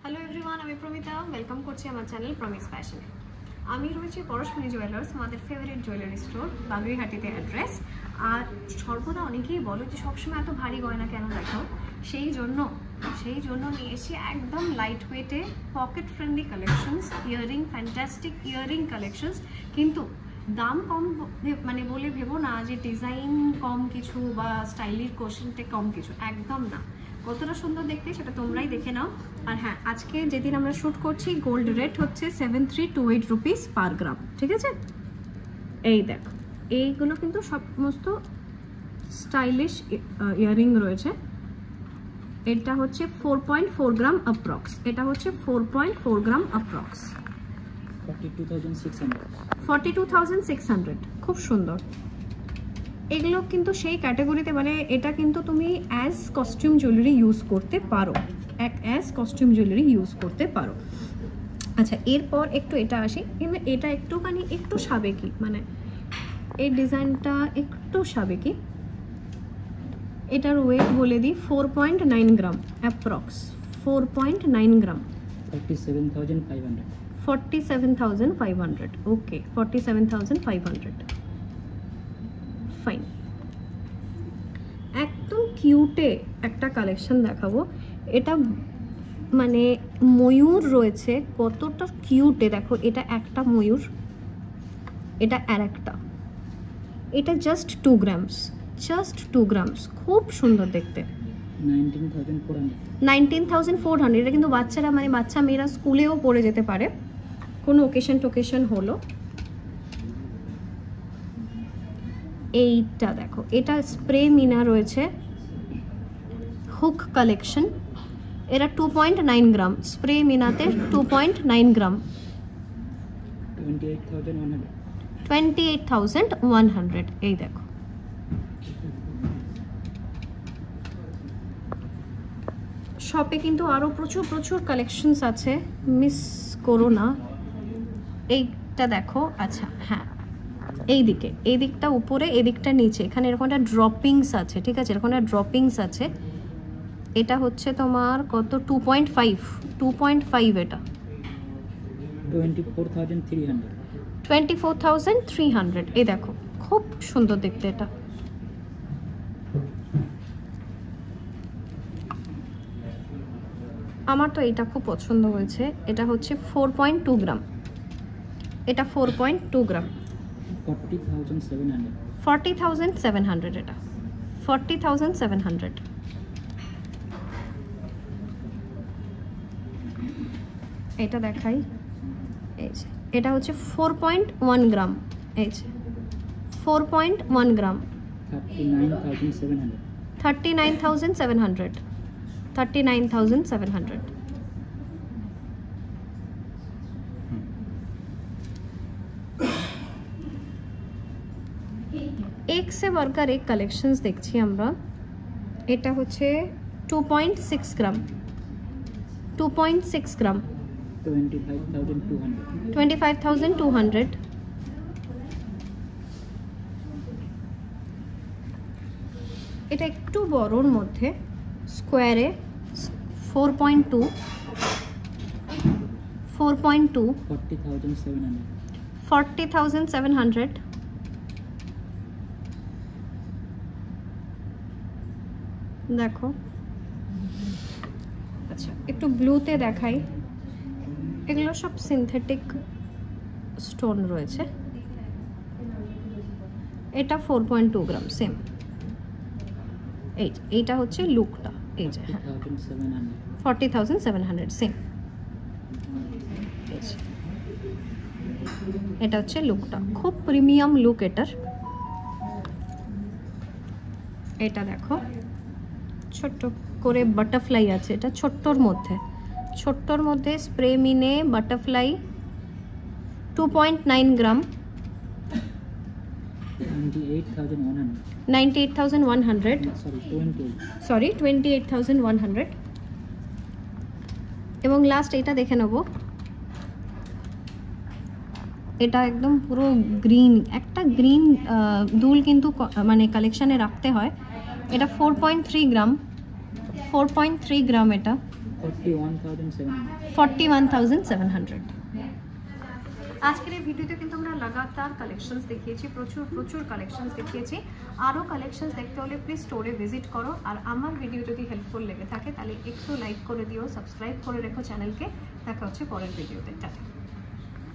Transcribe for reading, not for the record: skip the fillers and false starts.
Hello everyone, আমি Promita. Welcome করছি আমার চ্যানেল প্রমিস ফ্যাশনে। আমি রয়েছি পরশমণি জুয়েলার্স, আমাদের ফেভারিট জুয়েলারি স্টোর, বাগুইহাটিতে অ্যাড্রেস। আর সর্বদা অনেকেই বলো যে সবসময় এত ভারী গয়না কেন দেখাও, সেই জন্য নিয়ে এসে একদম লাইট ওয়েটে pocket friendly collections, earring, fantastic earring collections. কিন্তু দাম কম মানে বলে ভেবো না যে ডিজাইন কম কিছু বা স্টাইলির কোশ্চেনটা কম কিছু, একদম না। কতটা সুন্দর দেখতে সেটা তোমরাই দেখে নাও। আর হ্যাঁ, আজকে যেদিন আমরা শ্যুট করছি গোল্ড রেট হচ্ছে 7328 রুপিস পার গ্রাম, ঠিক আছে? এই দেখো, এইগুলো কিন্তু সমস্ত স্টাইলিশ ইয়াররিং রয়েছে। এটা হচ্ছে 4.4 গ্রাম অ্যাপ্রক্স, এটা হচ্ছে 4.4 গ্রাম অ্যাপ্রক্স, 42,600। খুব সুন্দর। এগুলো কিন্তু সেই ক্যাটাগরিতে, মানে এটা কিন্তু তুমি অ্যাজ কস্টিউম জুয়েলারি ইউজ করতে পারো, অ্যাজ কস্টিউম জুয়েলারি ইউজ করতে পারো। আচ্ছা, এরপর একটু এটা আসি। এটা একটুখানি একটু সাবেকি, মানে এই ডিজাইনটা একটু সাবেকি। এটার ওয়েট বলে দিই 4.9 গ্রাম অ্যাপ্রক্স, 4.9 গ্রাম, 47,500। ওকে, 47,500। ফাইন। একদম কিউটে একটা কালেকশন দেখাবো। এটা মানে ময়ূর রয়েছে, কতটা কিউটে দেখো। এটা একটা ময়ূর, এটা আর একটা। এটা জাস্ট 2 গ্রামস, জাস্ট 2 গ্রামস। খুব সুন্দর দেখতে। 19,400। এটা কিন্তু বাচ্চারা, মানে বাচ্চা মেয়েরা স্কুলেও পড়ে যেতে পারে, কোনো ওকেশন হলো। এইটা দেখো, এটা স্প্রে মিনা রয়েছে, হুক কালেকশন। এটা 2.9 গ্রাম, স্প্রে মিনাতে 2.9 গ্রাম, 28,100। এই দেখো, শপে কিন্তু আরো প্রচুর কালেকশনস আছে, মিস করো না। এইটা দেখো। আচ্ছা হ্যাঁ, এই দিকটা উপরে, এই দিকটা নিচে, এখানে এরকম একটা ড্রপিংস আছে, ঠিক আছে? এরকম একটা ড্রপিংস আছে। এটা হচ্ছে তোমার কত, 2.5। এটা 24,300। এই দেখো, খুব সুন্দর দেখতে এটা। আমার তো এটা খুব পছন্দ হয়েছে। এটা হচ্ছে 4.2 গ্রাম, এটা 4.2 গ্রাম, 40,700। এটা 40,700। এটা দেখাই, এই যে এটা হচ্ছে 4.1 গ্রাম, এই যে 4.1 গ্রাম, 39,700। 39,700। एक से बढ़कर एक कलेक्शंस देखছি আমরা। এটা হচ্ছে 2.6 গ্রাম, 2.6 গ্রাম, 25,200। এটা একটু বড়র মধ্যে, স্কোয়ারে 4.2, 40,700। দেখো। আচ্ছা, একটু ব্লুতে দেখাই। এগুলো সব সিনথেটিক স্টোন রয়েছে। এটা 4.2 গ্রাম, সেম। এইটা হচ্ছে লুকটা, এই যে 40,700, সেম। এটা হচ্ছে লুকটা, খুব প্রিমিয়াম লুক এটার। এটা দেখো, ছোট্ট করে বাটারফ্লাই আছে, এটা ছোট্টর মধ্যে স্প্রে মিনে বাটারফ্লাই, 2.9 গ্রাম, 98,100। সরি, 28,100। এবং লাস্ট এটা দেখে নেব। এটা একদম পুরো গ্রিন, একটা গ্রিন দুল কিন্তু মানে কালেকশানে রাখতে হয়। এটা 4.3 গ্রাম, 4.3 গ্রাম, এটা 41,700। আজকের এই ভিডিওতে কিন্তু আমরা লাগাতার কালেকশনস দেখিয়েছি, প্রচুর কালেকশনস দেখিয়েছি। আরও কালেকশনস দেখতে হলে প্লিজ স্টোরে ভিজিট করো। আর আমার ভিডিও যদি হেল্পফুল লেগে থাকে তাহলে একটু লাইক করে দিও, সাবস্ক্রাইব করে রেখো চ্যানেলকে। দেখা হচ্ছে পরের ভিডিওতে।